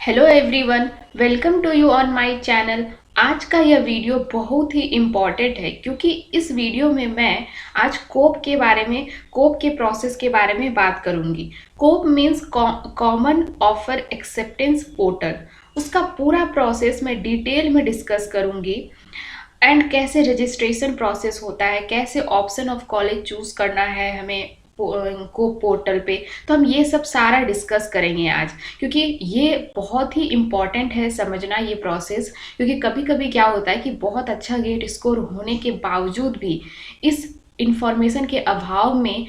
Hello everyone, welcome to you on my channel. आज का यह वीडियो बहुत ही इम्पॉर्टेंट है क्योंकि इस वीडियो में मैं आज कोप के प्रोसेस के बारे में बात करूंगी। COAP means common offer acceptance portal. उसका पूरा प्रोसेस मैं डिटेल में डिस्कस करूंगी एंड कैसे रजिस्ट्रेशन प्रोसेस होता है, कैसे ऑप्शन ऑफ कॉलेज चूज करना है हमें को पोर्टल पे। तो हम ये सब सारा डिस्कस करेंगे आज, क्योंकि ये बहुत ही इम्पॉर्टेंट है समझना ये प्रोसेस। क्योंकि कभी कभी क्या होता है कि बहुत अच्छा गेट स्कोर होने के बावजूद भी इस इंफॉर्मेशन के अभाव में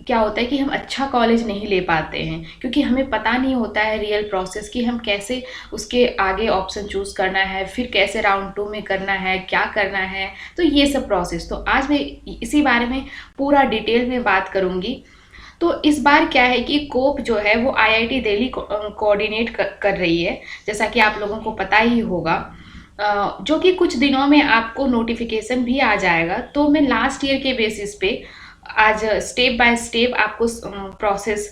क्या होता है कि हम अच्छा कॉलेज नहीं ले पाते हैं, क्योंकि हमें पता नहीं होता है रियल प्रोसेस कि हम कैसे उसके आगे ऑप्शन चूज़ करना है, फिर कैसे राउंड 2 में करना है, क्या करना है। तो ये सब प्रोसेस तो आज मैं इसी बारे में पूरा डिटेल में बात करूँगी। तो इस बार क्या है कि कोप जो है वो आईआईटी दिल्ली कोऑर्डिनेट कर रही है, जैसा कि आप लोगों को पता ही होगा। जो कि कुछ दिनों में आपको नोटिफिकेशन भी आ जाएगा। तो मैं लास्ट ईयर के बेसिस पे आज स्टेप बाय स्टेप आपको प्रोसेस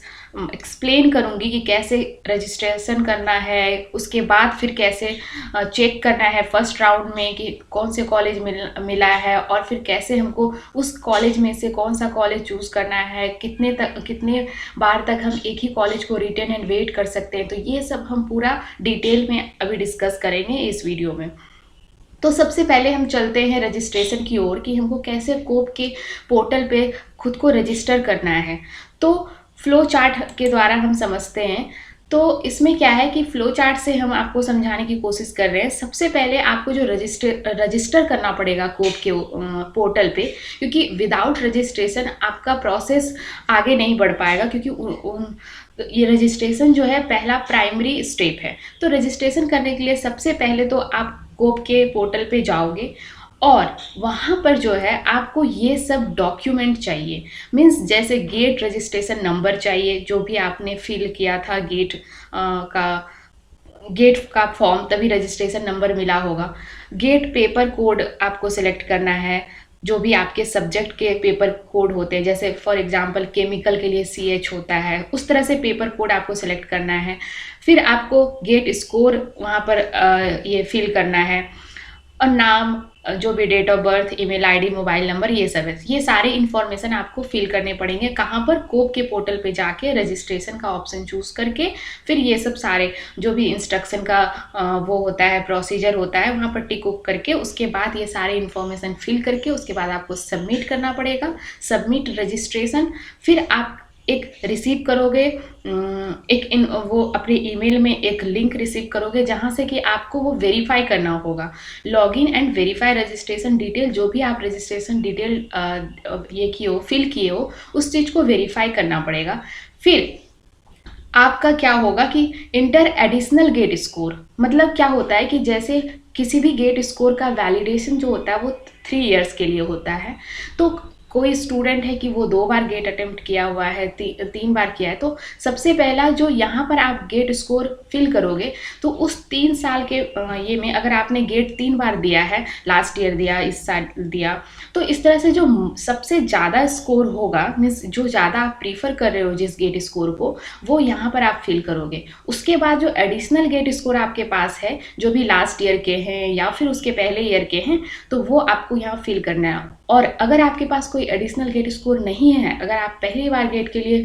एक्सप्लेन करूंगी कि कैसे रजिस्ट्रेशन करना है, उसके बाद फिर कैसे चेक करना है फर्स्ट राउंड में कि कौन से कॉलेज मिला है, और फिर कैसे हमको उस कॉलेज में से कौन सा कॉलेज चूज़ करना है, कितने बार तक हम एक ही कॉलेज को रिटेन एंड वेट कर सकते हैं। तो ये सब हम पूरा डिटेल में अभी डिस्कस करेंगे इस वीडियो में। तो सबसे पहले हम चलते हैं रजिस्ट्रेशन की ओर कि हमको कैसे कोप के पोर्टल पे खुद को रजिस्टर करना है। तो फ्लो चार्ट के द्वारा हम समझते हैं। तो इसमें क्या है कि फ्लो चार्ट से हम आपको समझाने की कोशिश कर रहे हैं। सबसे पहले आपको जो रजिस्टर करना पड़ेगा कोप के पोर्टल पे, क्योंकि विदाउट रजिस्ट्रेशन आपका प्रोसेस आगे नहीं बढ़ पाएगा। क्योंकि ये रजिस्ट्रेशन जो है पहला प्राइमरी स्टेप है। तो रजिस्ट्रेशन करने के लिए सबसे पहले तो आप कोप के पोर्टल पे जाओगे और वहाँ पर जो है आपको ये सब डॉक्यूमेंट चाहिए। मीन्स जैसे गेट रजिस्ट्रेशन नंबर चाहिए, जो भी आपने फिल किया था गेट का फॉर्म, तभी रजिस्ट्रेशन नंबर मिला होगा। गेट पेपर कोड आपको सिलेक्ट करना है, जो भी आपके सब्जेक्ट के पेपर कोड होते हैं, जैसे फॉर एग्जांपल केमिकल के लिए CH होता है, उस तरह से पेपर कोड आपको सिलेक्ट करना है। फिर आपको गेट स्कोर वहाँ पर ये फिल करना है, और नाम, जो भी date of birth, email ID, mobile number, ये सब है। ये सारे इन्फॉर्मेशन आपको फिल करने पड़ेंगे। कहाँ पर? कोप के पोर्टल पे जाके रजिस्ट्रेशन का ऑप्शन चूज करके फिर ये सब सारे जो भी इंस्ट्रक्शन का वो होता है, प्रोसीजर होता है, वहाँ पर टिक उक करके उसके बाद ये सारे इन्फॉर्मेशन फिल करके उसके बाद आपको सबमिट करना पड़ेगा। Submit registration. फिर आप एक रिसीव करोगे, वो अपने ईमेल में एक लिंक रिसीव करोगे, जहाँ से कि आपको वो वेरीफाई करना होगा। Login and verify registration detail, जो भी आप रजिस्ट्रेशन डिटेल ये किए हो, फिल किए हो, उस चीज़ को वेरीफाई करना पड़ेगा। फिर आपका क्या होगा कि इंटर एडिशनल गेट स्कोर। मतलब क्या होता है कि जैसे किसी भी गेट स्कोर का वैलिडेशन जो होता है वो 3 इयर्स के लिए होता है। तो कोई स्टूडेंट है कि वो 2 बार गेट अटेम्प्ट किया हुआ है, 3 बार किया है, तो सबसे पहला जो यहाँ पर आप गेट स्कोर फिल करोगे, तो उस 3 साल के ये में अगर आपने गेट 3 बार दिया है, लास्ट ईयर दिया, इस साल दिया, तो इस तरह से जो सबसे ज़्यादा स्कोर होगा, मीन्स जो ज़्यादा आप प्रीफर कर रहे हो जिस गेट स्कोर को, वो यहाँ पर आप फिल करोगे। उसके बाद जो एडिशनल गेट स्कोर आपके पास है, जो भी लास्ट ईयर के हैं या फिर उसके पहले ईयर के हैं, तो वो आपको यहाँ फिल करना है। और अगर आपके पास कोई एडिशनल गेट स्कोर नहीं है, अगर आप पहली बार गेट के लिए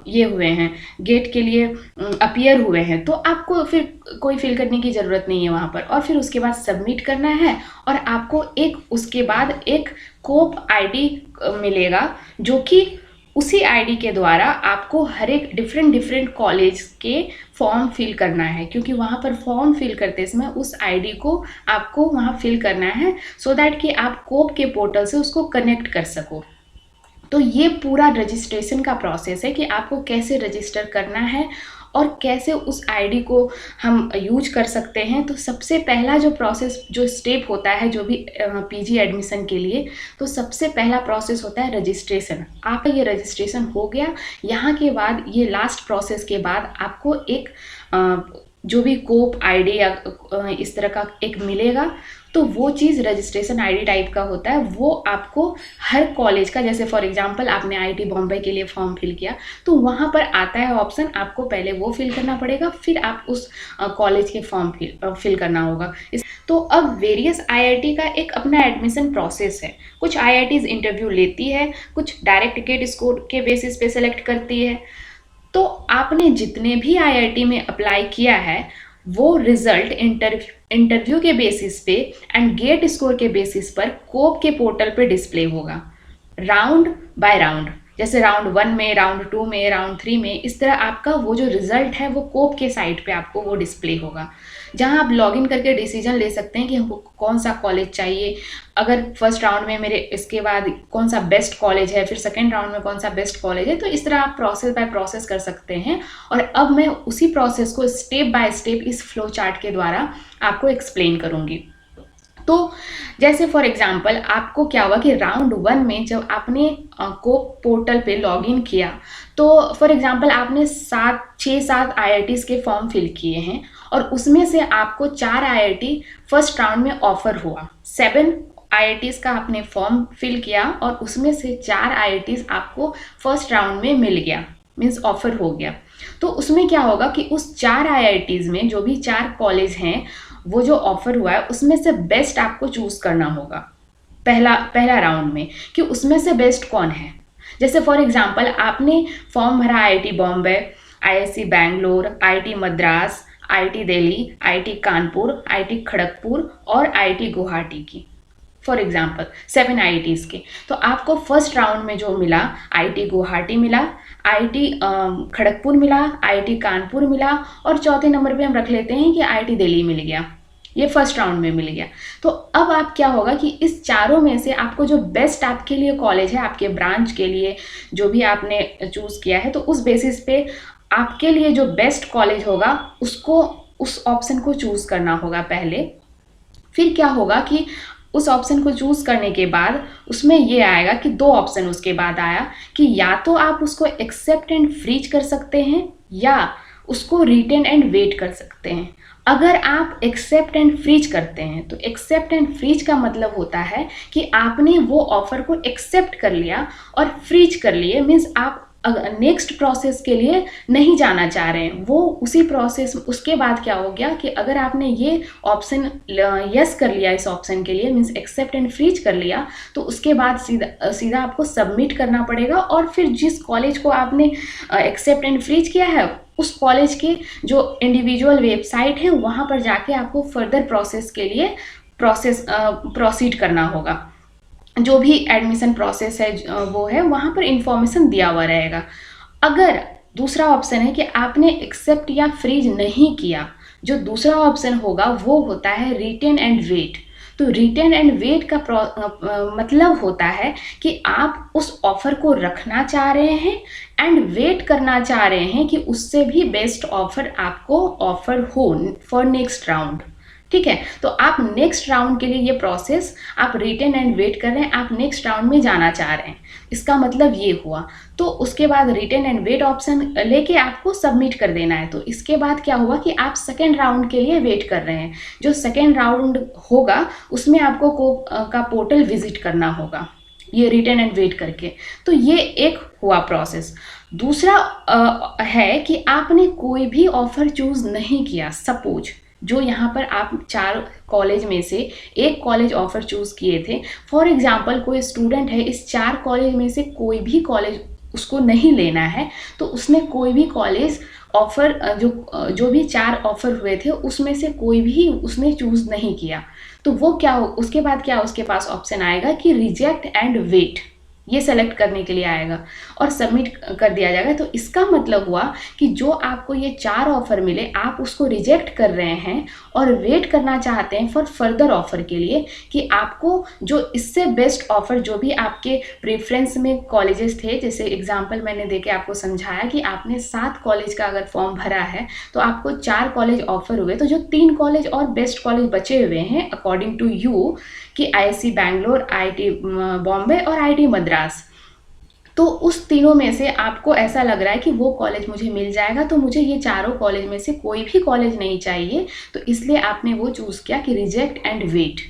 ये हुए हैं, गेट के लिए अपीयर हुए हैं, तो आपको फिर कोई फिल करने की ज़रूरत नहीं है वहाँ पर। और फिर उसके बाद सबमिट करना है, और आपको उसके बाद एक कोप आईडी मिलेगा, जो कि उसी आईडी के द्वारा आपको हर एक डिफरेंट कॉलेज के फॉर्म फिल करना है। क्योंकि वहाँ पर फॉर्म फिल करते समय उस आईडी को आपको वहाँ फिल करना है, सो दैट कि आप कोप के पोर्टल से उसको कनेक्ट कर सको। तो ये पूरा रजिस्ट्रेशन का प्रोसेस है कि आपको कैसे रजिस्टर करना है और कैसे उस आईडी को हम यूज कर सकते हैं। तो सबसे पहला जो प्रोसेस, जो स्टेप होता है, जो भी पीजी एडमिशन के लिए, तो सबसे पहला प्रोसेस होता है रजिस्ट्रेशन। आपका ये रजिस्ट्रेशन हो गया, यहाँ के बाद ये लास्ट प्रोसेस के बाद आपको एक जो भी कोप आईडी या इस तरह का एक मिलेगा, तो वो चीज़ रजिस्ट्रेशन आईडी टाइप का होता है, वो आपको हर कॉलेज का, जैसे फॉर एग्जांपल आपने आईआईटी बॉम्बे के लिए फॉर्म फिल किया तो वहाँ पर आता है ऑप्शन, आपको पहले वो फिल करना पड़ेगा, फिर आप उस कॉलेज के फॉर्म फिल करना होगा। तो अब वेरियस आईआईटी का एक अपना एडमिशन प्रोसेस है। कुछ आईआईटीज इंटरव्यू लेती है, कुछ डायरेक्ट गेट स्कोर के बेसिस पे सेलेक्ट करती है। तो आपने जितने भी आईआईटी में अप्लाई किया है वो रिजल्ट इंटरव्यू के बेसिस पे एंड गेट स्कोर के बेसिस पर कोप के पोर्टल पे डिस्प्ले होगा, राउंड बाय राउंड। जैसे राउंड 1 में, राउंड 2 में, राउंड 3 में, इस तरह आपका वो जो रिजल्ट है वो कोप के साइट पे आपको वो डिस्प्ले होगा, जहां आप लॉगिन करके डिसीजन ले सकते हैं कि हमको कौन सा कॉलेज चाहिए। अगर फर्स्ट राउंड में मेरे इसके बाद कौन सा बेस्ट कॉलेज है, फिर सेकेंड राउंड में कौन सा बेस्ट कॉलेज है, तो इस तरह आप प्रोसेस बाय प्रोसेस कर सकते हैं। और अब मैं उसी प्रोसेस को स्टेप बाय स्टेप इस फ्लो चार्ट के द्वारा आपको एक्सप्लेन करूँगी। तो जैसे फॉर एग्जांपल आपको क्या हुआ कि राउंड 1 में जब आपने कोप पोर्टल पे लॉगिन किया तो फॉर एग्जांपल आपने 6-7 आईआईटीज़ के फॉर्म फिल किए हैं और उसमें से आपको 4 आईआईटी फर्स्ट राउंड में ऑफर हुआ। 7 आईआईटीज़ का आपने फॉर्म फिल किया और उसमें से 4 आईआईटीज़ आपको फर्स्ट राउंड में मिल गया, मीन्स ऑफर हो गया। तो उसमें क्या होगा कि उस 4 आईआईटीज़ में जो भी 4 कॉलेज हैं वो जो ऑफर हुआ है उसमें से बेस्ट आपको चूज करना होगा पहला राउंड में, कि उसमें से बेस्ट कौन है। जैसे फॉर एग्जांपल आपने फॉर्म भरा IIT Bombay, IIC Bangalore, IIT Madras, IIT Delhi, IIT Kanpur, IIT Kharagpur और आईआईटी गुवाहाटी की, फॉर एग्जाम्पल 7 आईआईटीज़ के। तो आपको फर्स्ट राउंड में जो मिला, आईआईटी गुवाहाटी मिला, आईआईटी खड़गपुर मिला, आईआईटी कानपुर मिला और चौथे नंबर पे हम रख लेते हैं कि आईआईटी दिल्ली मिल गया। ये फर्स्ट राउंड में मिल गया। तो अब आप क्या होगा कि इस चारों में से आपको जो बेस्ट आपके लिए कॉलेज है, आपके ब्रांच के लिए जो भी आपने चूज़ किया है, तो उस बेसिस पे आपके लिए जो बेस्ट कॉलेज होगा उसको, उस ऑप्शन को चूज़ करना होगा पहले। फिर क्या होगा कि उस ऑप्शन को चूज़ करने के बाद उसमें ये आएगा कि 2 ऑप्शन उसके बाद आया कि या तो आप उसको एक्सेप्ट एंड फ्रीज कर सकते हैं या उसको रिटेन एंड वेट कर सकते हैं। अगर आप एक्सेप्ट एंड फ्रीज करते हैं तो एक्सेप्ट एंड फ्रीज का मतलब होता है कि आपने वो ऑफर को एक्सेप्ट कर लिया और फ्रीज कर लिए, मीन्स आप नेक्स्ट प्रोसेस के लिए नहीं जाना चाह रहे हैं। वो उसी प्रोसेस, उसके बाद क्या हो गया कि अगर आपने ये ऑप्शन यस कर लिया इस ऑप्शन के लिए, मीन्स एक्सेप्ट एंड फ्रीज कर लिया, तो उसके बाद सीधा आपको सबमिट करना पड़ेगा और फिर जिस कॉलेज को आपने एक्सेप्ट एंड फ्रीज किया है उस कॉलेज के जो इंडिविजुअल वेबसाइट है वहाँ पर जाके आपको फर्दर प्रोसेस के लिए प्रोसीड करना होगा। जो भी एडमिशन प्रोसेस है वो है वहाँ पर इंफॉर्मेशन दिया हुआ रहेगा। अगर दूसरा ऑप्शन है कि आपने एक्सेप्ट या फ्रीज नहीं किया, जो दूसरा ऑप्शन होगा वो होता है रिटेन एंड वेट। तो रिटेन एंड वेट का मतलब होता है कि आप उस ऑफर को रखना चाह रहे हैं एंड वेट करना चाह रहे हैं कि उससे भी बेस्ट ऑफर आपको ऑफर हो फॉर नेक्स्ट राउंड। ठीक है, तो आप नेक्स्ट राउंड के लिए ये प्रोसेस आप रिटेन एंड वेट कर रहे हैं, आप नेक्स्ट राउंड में जाना चाह रहे हैं, इसका मतलब ये हुआ। तो उसके बाद रिटेन एंड वेट ऑप्शन लेके आपको सबमिट कर देना है। तो इसके बाद क्या हुआ कि आप सेकेंड राउंड के लिए वेट कर रहे हैं। जो सेकेंड राउंड होगा उसमें आपको कोप का पोर्टल विजिट करना होगा, ये रिटेन एंड वेट करके। तो ये एक हुआ प्रोसेस। दूसरा है कि आपने कोई भी ऑफर चूज नहीं किया। सपोज जो यहाँ पर आप 4 कॉलेज में से एक कॉलेज ऑफर चूज़ किए थे, फॉर एग्जांपल कोई स्टूडेंट है, इस 4 कॉलेज में से कोई भी कॉलेज उसको नहीं लेना है, तो उसने कोई भी कॉलेज ऑफर जो भी 4 ऑफर हुए थे उसमें से कोई भी उसने चूज़ नहीं किया, तो वो क्या हो, उसके बाद क्या उसके पास ऑप्शन आएगा कि रिजेक्ट एंड वेट, ये सेलेक्ट करने के लिए आएगा और सबमिट कर दिया जाएगा। तो इसका मतलब हुआ कि जो आपको ये 4 ऑफर मिले आप उसको रिजेक्ट कर रहे हैं और वेट करना चाहते हैं फॉर फर्दर ऑफर के लिए कि आपको जो इससे बेस्ट ऑफर, जो भी आपके प्रेफरेंस में कॉलेजेस थे, जैसे एग्जांपल मैंने देके आपको समझाया कि आपने 7 कॉलेज का अगर फॉर्म भरा है तो आपको 4 कॉलेज ऑफर हुए, तो जो 3 कॉलेज और बेस्ट कॉलेज बचे हुए हैं अकॉर्डिंग टू यू कि आईआईसी बैंगलोर, आईआईटी बॉम्बे और आईआईटी मद्रास, तो उस तीनों में से आपको ऐसा लग रहा है कि वो कॉलेज मुझे मिल जाएगा, तो मुझे ये चारों कॉलेज में से कोई भी कॉलेज नहीं चाहिए, तो इसलिए आपने वो चूज़ किया कि रिजेक्ट एंड वेट।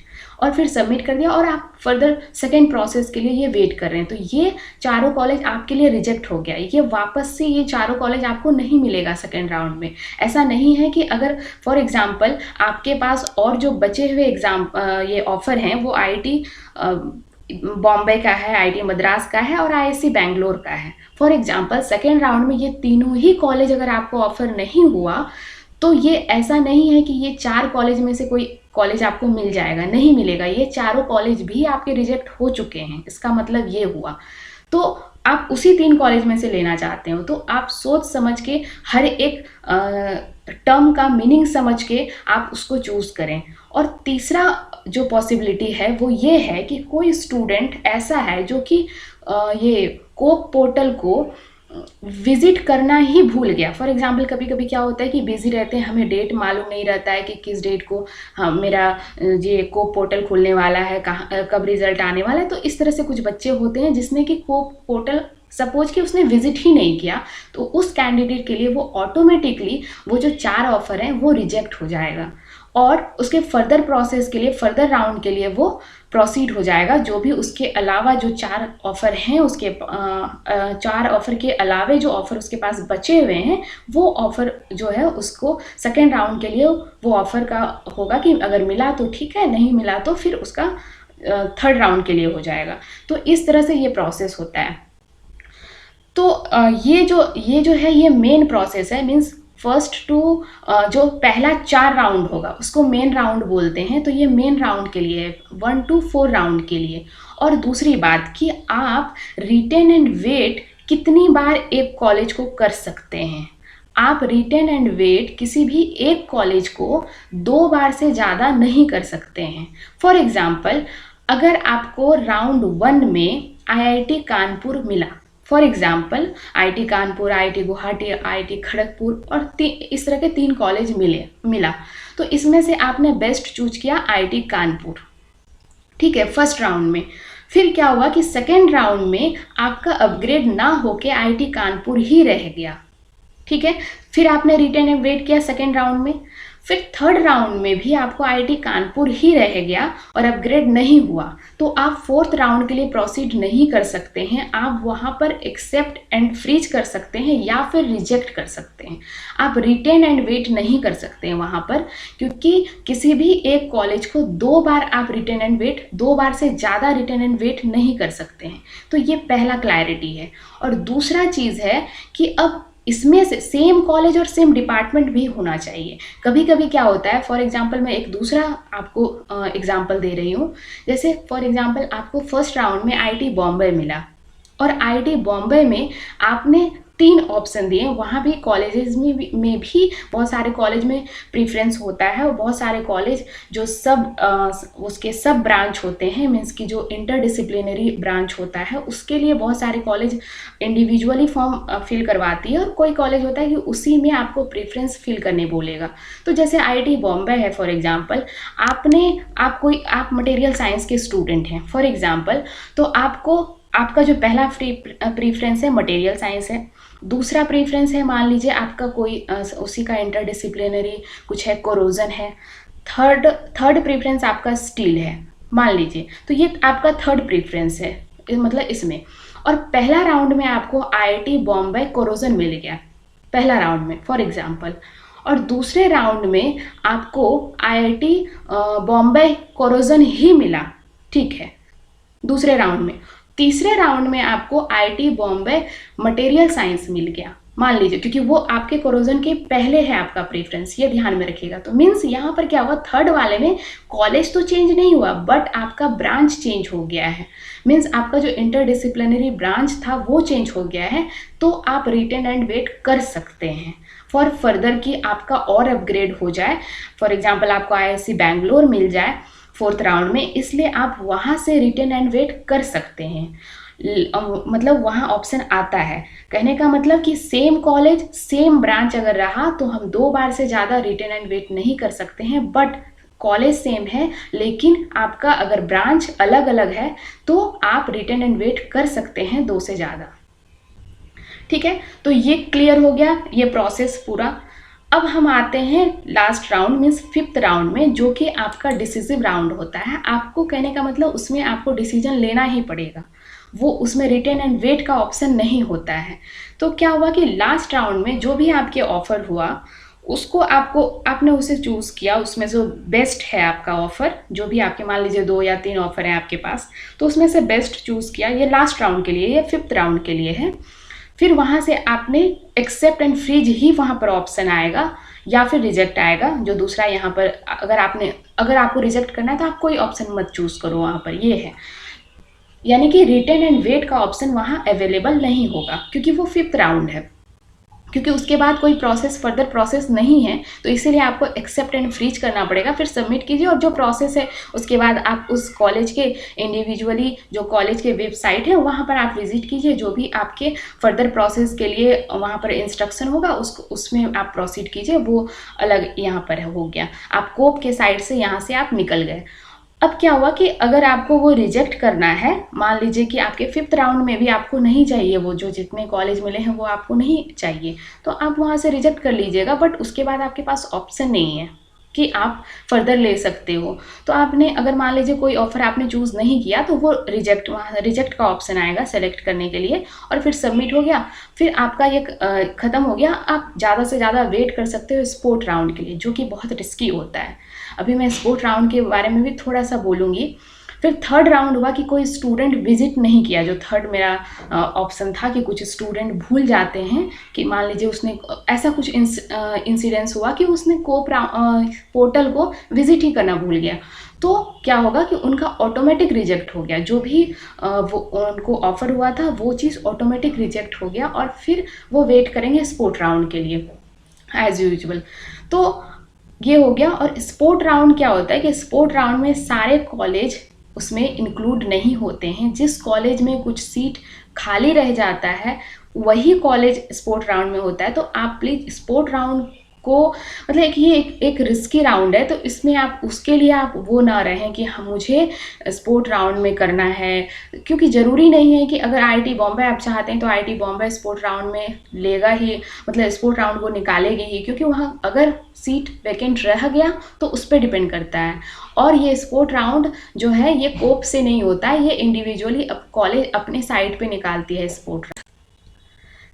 और फिर सबमिट कर दिया और आप फर्दर सेकेंड प्रोसेस के लिए ये वेट कर रहे हैं, तो ये चारों कॉलेज आपके लिए रिजेक्ट हो गया। ये वापस से ये चारों कॉलेज आपको नहीं मिलेगा सेकेंड राउंड में। ऐसा नहीं है कि अगर फॉर एग्जांपल आपके पास और जो बचे हुए ये ऑफर हैं वो IIT बॉम्बे का है, IIT मद्रास का है और IISc बैंगलोर का है। फॉर एग्जांपल सेकेंड राउंड में ये तीनों ही कॉलेज अगर आपको ऑफर नहीं हुआ तो ये ऐसा नहीं है कि ये 4 कॉलेज में से कोई कॉलेज आपको मिल जाएगा, नहीं मिलेगा। ये चारों कॉलेज भी आपके रिजेक्ट हो चुके हैं, इसका मतलब ये हुआ। तो आप उसी 3 कॉलेज में से लेना चाहते हो तो आप सोच समझ के हर एक टर्म का मीनिंग समझ के आप उसको चूज़ करें। और तीसरा जो पॉसिबिलिटी है वो ये है कि कोई स्टूडेंट ऐसा है जो कि ये कोप पोर्टल को विजिट करना ही भूल गया। फॉर एग्जांपल कभी कभी क्या होता है कि बिजी रहते हैं, हमें डेट मालूम नहीं रहता है कि किस डेट को मेरा ये कोप पोर्टल खुलने वाला है, कहाँ कब रिजल्ट आने वाला है। तो इस तरह से कुछ बच्चे होते हैं जिसने कि कोप पोर्टल सपोज कि उसने विजिट ही नहीं किया, तो उस कैंडिडेट के लिए वो ऑटोमेटिकली वो जो 4 ऑफर हैं वो रिजेक्ट हो जाएगा और उसके फर्दर प्रोसेस के लिए, फर्दर राउंड के लिए वो प्रोसीड हो जाएगा। जो भी उसके अलावा जो 4 ऑफर हैं, उसके 4 ऑफर के अलावे जो ऑफर उसके पास बचे हुए हैं वो ऑफर जो है उसको सेकेंड राउंड के लिए वो ऑफर का होगा कि अगर मिला तो ठीक है, नहीं मिला तो फिर उसका थर्ड राउंड के लिए हो जाएगा। तो इस तरह से ये प्रोसेस होता है। तो ये जो है ये मेन प्रोसेस है। मीन्स फर्स्ट टू जो पहला 4 राउंड होगा उसको मेन राउंड बोलते हैं। तो ये मेन राउंड के लिए 1 to 4 राउंड के लिए। और दूसरी बात कि आप रिटेन एंड वेट कितनी बार एक कॉलेज को कर सकते हैं। आप रिटेन एंड वेट किसी भी एक कॉलेज को 2 बार से ज़्यादा नहीं कर सकते हैं। फॉर एग्जाम्पल अगर आपको राउंड 1 में IIT कानपुर मिला, for example IIT Kanpur, IIT Guwahati, IIT Kharagpur और इस तरह के 3 कॉलेज मिला, तो इसमें से आपने बेस्ट चूज किया IIT कानपुर, ठीक है, फर्स्ट राउंड में। फिर क्या हुआ कि सेकेंड राउंड में आपका अपग्रेड ना होके IIT कानपुर ही रह गया, ठीक है। फिर आपने रिटेन एंड वेट किया सेकेंड राउंड में, फिर थर्ड राउंड में भी आपको IIT कानपुर ही रह गया और अपग्रेड नहीं हुआ, तो आप फोर्थ राउंड के लिए प्रोसीड नहीं कर सकते हैं। आप वहाँ पर एक्सेप्ट एंड फ्रीज कर सकते हैं या फिर रिजेक्ट कर सकते हैं। आप रिटेन एंड वेट नहीं कर सकते हैं वहाँ पर, क्योंकि किसी भी एक कॉलेज को 2 बार आप रिटेन एंड वेट, 2 बार से ज़्यादा रिटेन एंड वेट नहीं कर सकते हैं। तो ये पहला क्लैरिटी है। और दूसरा चीज़ है कि अब इसमें से सेम कॉलेज और सेम डिपार्टमेंट भी होना चाहिए। कभी कभी क्या होता है, फॉर एग्जांपल मैं एक दूसरा आपको एग्जांपल दे रही हूँ। जैसे फॉर एग्जांपल आपको फर्स्ट राउंड में IIT बॉम्बे मिला और IIT बॉम्बे में आपने 3 ऑप्शन दिए। वहाँ भी कॉलेजेस में भी बहुत सारे कॉलेज में प्रीफ्रेंस होता है और बहुत सारे कॉलेज जो उसके सब ब्रांच होते हैं, मीन्स कि जो इंटरडिसिप्लिनरी ब्रांच होता है उसके लिए बहुत सारे कॉलेज इंडिविजुअली फॉर्म फिल करवाती है और कोई कॉलेज होता है कि उसी में आपको प्रेफरेंस फिल करने बोलेगा। तो जैसे IIT बॉम्बे है फॉर एग्जांपल, आप मटेरियल साइंस के स्टूडेंट हैं फॉर एग्जांपल, तो आपका जो पहला प्रीफ्रेंस है मटेरियल साइंस है, दूसरा प्रीफ्रेंस है मान लीजिए आपका कोई उसी का इंटरडिसिप्लिनरी कुछ है, कोरोजन है, थर्ड प्रीफ्रेंस आपका स्टील है मान लीजिए, तो ये आपका थर्ड प्रीफ्रेंस है मतलब इसमें। और पहला राउंड में आपको IIT बॉम्बे कोरोजन मिल गया पहला राउंड में फॉर एग्जांपल, और दूसरे राउंड में आपको IIT बॉम्बे कोरोजन ही मिला, ठीक है, दूसरे राउंड में। तीसरे राउंड में आपको IIT बॉम्बे मटेरियल साइंस मिल गया मान लीजिए, क्योंकि वो आपके कोरोजन के पहले है आपका प्रेफरेंस, ये ध्यान में रखिएगा। तो मीन्स यहाँ पर क्या हुआ, थर्ड वाले में कॉलेज तो चेंज नहीं हुआ बट आपका ब्रांच चेंज हो गया है। मीन्स आपका जो इंटरडिसिप्लिनरी ब्रांच था वो चेंज हो गया है, तो आप रिटेन एंड वेट कर सकते हैं फॉर फर्दर कि आपका और अपग्रेड हो जाए। फॉर एग्जाम्पल आपको IISc बैंगलोर मिल जाए फोर्थ राउंड में, इसलिए आप वहाँ से रिटेन एंड वेट कर सकते हैं। मतलब वहाँ ऑप्शन आता है, कहने का मतलब कि सेम कॉलेज सेम ब्रांच अगर रहा तो हम 2 बार से ज़्यादा रिटेन एंड वेट नहीं कर सकते हैं, बट कॉलेज सेम है लेकिन आपका अगर ब्रांच अलग अलग है तो आप रिटेन एंड वेट कर सकते हैं 2 से ज़्यादा, ठीक है। तो ये क्लियर हो गया ये प्रोसेस पूरा। अब हम आते हैं last round means fifth round में, जो कि आपका डिसिसिव राउंड होता है। आपको कहने का मतलब उसमें आपको डिसीजन लेना ही पड़ेगा, वो उसमें रिटेन एंड वेट का ऑप्शन नहीं होता है। तो क्या हुआ कि लास्ट राउंड में जो भी आपके ऑफर हुआ उसको आपने उसे चूज़ किया, उसमें जो बेस्ट है आपका ऑफर, जो भी आपके मान लीजिए 2 या 3 ऑफर है आपके पास, तो उसमें से बेस्ट चूज़ किया। ये लास्ट राउंड के लिए, ये फिफ्थ राउंड के लिए है। फिर वहाँ से आपने एक्सेप्ट एंड फ्रीज ही वहाँ पर ऑप्शन आएगा या फिर रिजेक्ट आएगा, जो दूसरा यहाँ पर अगर आपको रिजेक्ट करना है तो आप कोई ऑप्शन मत चूज़ करो वहाँ पर, ये है। यानी कि रिटेन एंड वेट का ऑप्शन वहाँ अवेलेबल नहीं होगा, क्योंकि वो फिफ्थ राउंड है, क्योंकि उसके बाद कोई फर्दर प्रोसेस नहीं है। तो इसीलिए आपको एक्सेप्ट एंड फ्रीज करना पड़ेगा, फिर सबमिट कीजिए और जो प्रोसेस है उसके बाद आप उस कॉलेज के इंडिविजुअली, जो कॉलेज के वेबसाइट है वहाँ पर आप विजिट कीजिए, जो भी आपके फर्दर प्रोसेस के लिए वहाँ पर इंस्ट्रक्शन होगा उसमें आप प्रोसीड कीजिए। वो अलग यहाँ पर हो गया, आप कोप के साइड से यहाँ से आप निकल गए। अब क्या हुआ कि अगर आपको वो रिजेक्ट करना है, मान लीजिए कि आपके फिफ्थ राउंड में भी आपको नहीं चाहिए, वो जो जितने कॉलेज मिले हैं वो आपको नहीं चाहिए, तो आप वहाँ से रिजेक्ट कर लीजिएगा। बट उसके बाद आपके पास ऑप्शन नहीं है कि आप फर्दर ले सकते हो। तो आपने अगर मान लीजिए कोई ऑफर आपने चूज़ नहीं किया तो वो वहाँ रिजेक्ट का ऑप्शन आएगा सेलेक्ट करने के लिए, और फिर सबमिट हो गया। फिर आपका ये ख़त्म हो गया। आप ज़्यादा से ज़्यादा वेट कर सकते हो स्पोर्ट राउंड के लिए, जो कि बहुत रिस्की होता है। अभी मैं स्पोर्ट राउंड के बारे में भी थोड़ा सा बोलूँगी। फिर थर्ड राउंड हुआ कि कोई स्टूडेंट विजिट नहीं किया, जो थर्ड मेरा ऑप्शन था कि कुछ स्टूडेंट भूल जाते हैं कि मान लीजिए उसने ऐसा कुछ इंसिडेंस हुआ कि उसने पोर्टल को विजिट ही करना भूल गया, तो क्या होगा कि उनका ऑटोमेटिक रिजेक्ट हो गया। जो भी वो उनको ऑफर हुआ था वो चीज़ ऑटोमेटिक रिजेक्ट हो गया, और फिर वो वेट करेंगे स्पोर्ट राउंड के लिए एज यूजुअल। तो ये हो गया। और स्पोर्ट राउंड क्या होता है कि स्पोर्ट राउंड में सारे कॉलेज उसमें इंक्लूड नहीं होते हैं। जिस कॉलेज में कुछ सीट खाली रह जाता है वही कॉलेज स्पोर्ट राउंड में होता है। तो आप प्लीज़ स्पोर्ट राउंड को मतलब ये एक रिस्की राउंड है, तो इसमें आप उसके लिए आप वो ना रहें कि मुझे स्पोर्ट राउंड में करना है, क्योंकि ज़रूरी नहीं है कि अगर आईआईटी बॉम्बे आप चाहते हैं तो आईआईटी बॉम्बे स्पोर्ट राउंड में लेगा ही, मतलब स्पोर्ट राउंड को निकालेगी ही, क्योंकि वहाँ अगर सीट वैकेंट रह गया तो उस पर डिपेंड करता है। और ये स्पोर्ट राउंड जो है ये कोप से नहीं होता है, ये इंडिविजुअली कॉलेज अपने साइट पे निकालती है स्पोर्ट।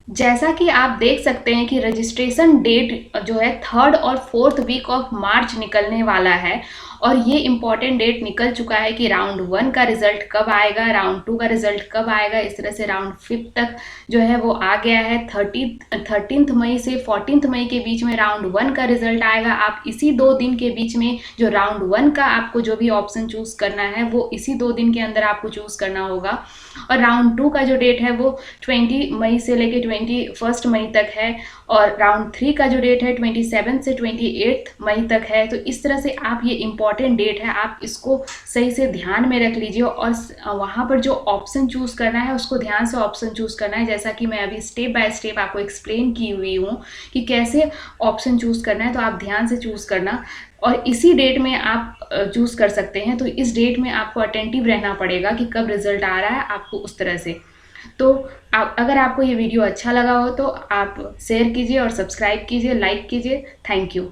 जैसा कि आप देख सकते हैं कि रजिस्ट्रेशन डेट जो है 3rd और 4th वीक ऑफ मार्च निकलने वाला है, और ये इम्पॉर्टेंट डेट निकल चुका है कि राउंड 1 का रिजल्ट कब आएगा, राउंड 2 का रिजल्ट कब आएगा। इस तरह से राउंड 5 तक जो है वो आ गया है। 13 मई से 14 मई के बीच में राउंड 1 का रिजल्ट आएगा। आप इसी 2 दिन के बीच में जो राउंड 1 का आपको जो भी ऑप्शन चूज़ करना है वो इसी 2 दिन के अंदर आपको चूज़ करना होगा। और राउंड 2 का जो डेट है वो 20 मई से लेके 21 मई तक है, और राउंड 3 का जो डेट है 27 से 28 मई तक है। तो इस तरह से आप ये इम्पॉर्टेंट डेट है, आप इसको सही से ध्यान में रख लीजिए, और वहाँ पर जो ऑप्शन चूज़ करना है उसको ध्यान से ऑप्शन चूज़ करना है। जैसा कि मैं अभी स्टेप बाय स्टेप आपको एक्सप्लेन की हुई हूँ कि कैसे ऑप्शन चूज़ करना है, तो आप ध्यान से चूज़ करना। और इसी डेट में आप चूज़ कर सकते हैं, तो इस डेट में आपको अटेंटिव रहना पड़ेगा कि कब रिजल्ट आ रहा है आपको उस तरह से। तो अगर आपको ये वीडियो अच्छा लगा हो तो आप शेयर कीजिए और सब्सक्राइब कीजिए, लाइक कीजिए। Thank you.